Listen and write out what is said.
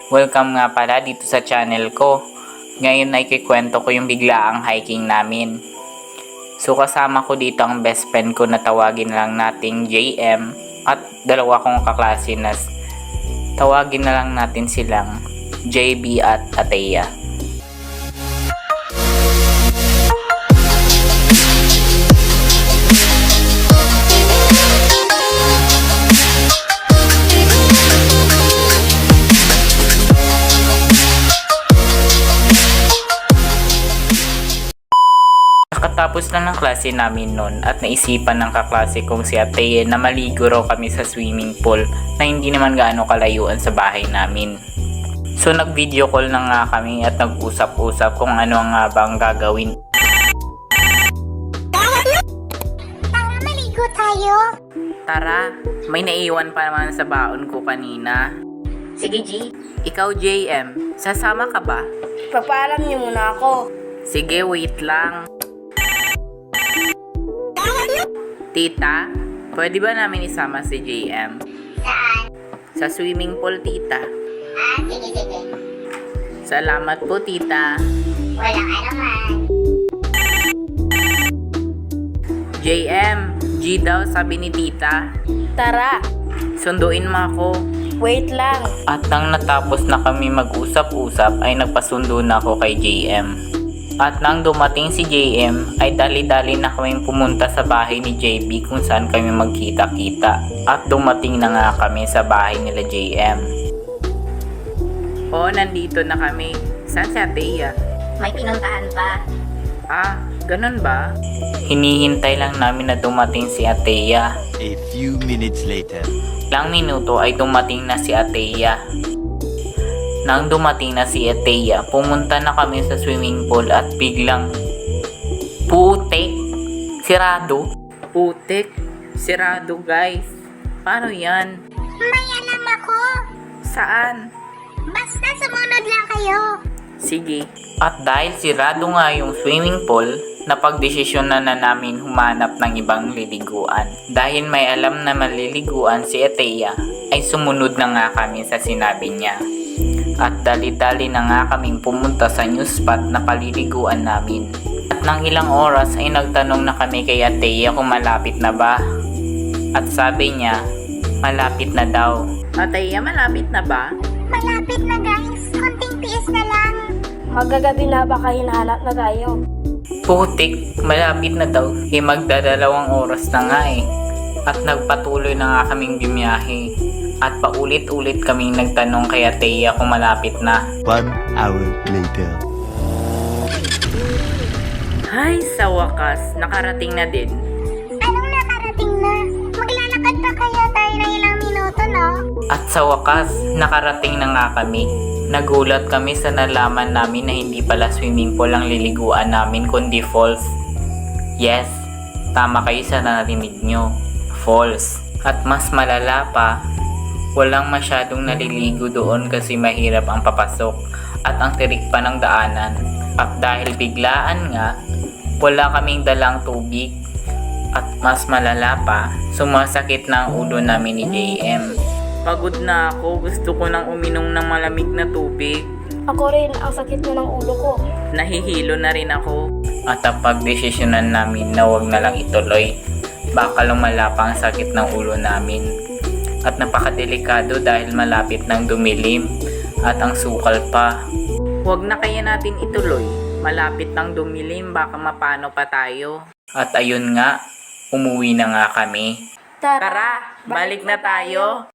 Welcome nga pala dito sa channel ko. Ngayon ay kikwento ko yung biglaang hiking namin. So kasama ko dito ang best friend ko na tawagin lang nating JM at dalawa kong kaklase na tawagin na lang natin silang JB at Ateya. Nakatapos lang ng klase namin noon at naisipan ng kaklase kong si Ateya na maligo raw kami sa swimming pool na hindi naman gaano kalayuan sa bahay namin. So nag-video call na nga kami at nag-usap-usap kung ano nga ba ang gagawin. Tara, maligo tayo. Tara, may naiwan pa naman sa baon ko kanina. Sige, G. Ikaw JM, sasama ka ba? Pagpaalam niyo muna ako. Sige, wait lang. Tita, pwede ba namin isama si JM? Saan? Sa swimming pool, tita. Sige. Salamat po, tita. Walang anuman. JM, G daw sabi ni tita. Tara, Sunduin mo ako. wait lang. At nang natapos na kami mag-usap-usap ay nagpasundo na ako kay JM. At nang dumating si JM ay dali-dali na kaming pumunta sa bahay ni JB kung saan kami magkita-kita. At dumating na nga kami sa bahay nila JM. Oo, nandito na kami. Saan si Ateya? May pinuntahan pa. Ah, ganun ba? Hinihintay lang namin na dumating si Ateya. A few minutes later. Ilang minuto ay dumating na si Ateya. Nang dumating na si Ateya, pumunta na kami sa swimming pool at biglang putik! Sirado! Putik! Sirado, guys! Paano yan? May alam ako. Saan? Basta sumunod lang kayo. Sige. At dahil sirado nga yung swimming pool, napagdesisyon na namin humanap ng ibang liliguan. Dahil may alam na maliliguan si Ateya, ay sumunod na nga kami sa sinabi niya. At dali-dali na nga kaming pumunta sa new spot na paliliguan namin. At nang ilang oras ay nagtanong na kami kay Ateya kung malapit na ba. At sabi niya, malapit na daw. Ateya, malapit na ba? Malapit na, guys. Konting tiis na lang. Magagabi na, baka hinahanap na tayo. Putik, malapit na daw. Magdadalawang oras na nga eh. At nagpatuloy na nga kaming bumiyahe. At paulit-ulit kaming nagtanong kay Ateya kung malapit na. 1 hour later. Hay, sa wakas, nakarating na din. Anong nakarating na? Maglalakad pa kaya tayo ng ilang minuto, no? At sa wakas, nakarating na nga kami. Nagulat kami sa nalaman namin na hindi pala swimming pool ang liliguan namin kundi falls. Yes, tama kayo sa narinig nyo. Falls. At mas malala pa, walang masyadong naliligo doon kasi mahirap ang papasok at ang tirik pa ng daanan. At dahil biglaan nga, wala kaming dalang tubig. At mas malala pa, sumasakit na ang ulo namin ni JM. Pagod na ako, gusto ko nang uminom ng malamig na tubig. Ako rin, ang sakit na ng ulo ko. Nahihilo na rin ako. At ang pagdesisyonan namin na huwag na lang ituloy. Baka lumala pa ang sakit ng ulo namin. At napakadelikado dahil malapit ng dumilim at ang sukal pa. Huwag na kaya natin ituloy. Malapit ng dumilim, baka mapano pa tayo. At ayun nga, umuwi na nga kami. Tara, balik na tayo.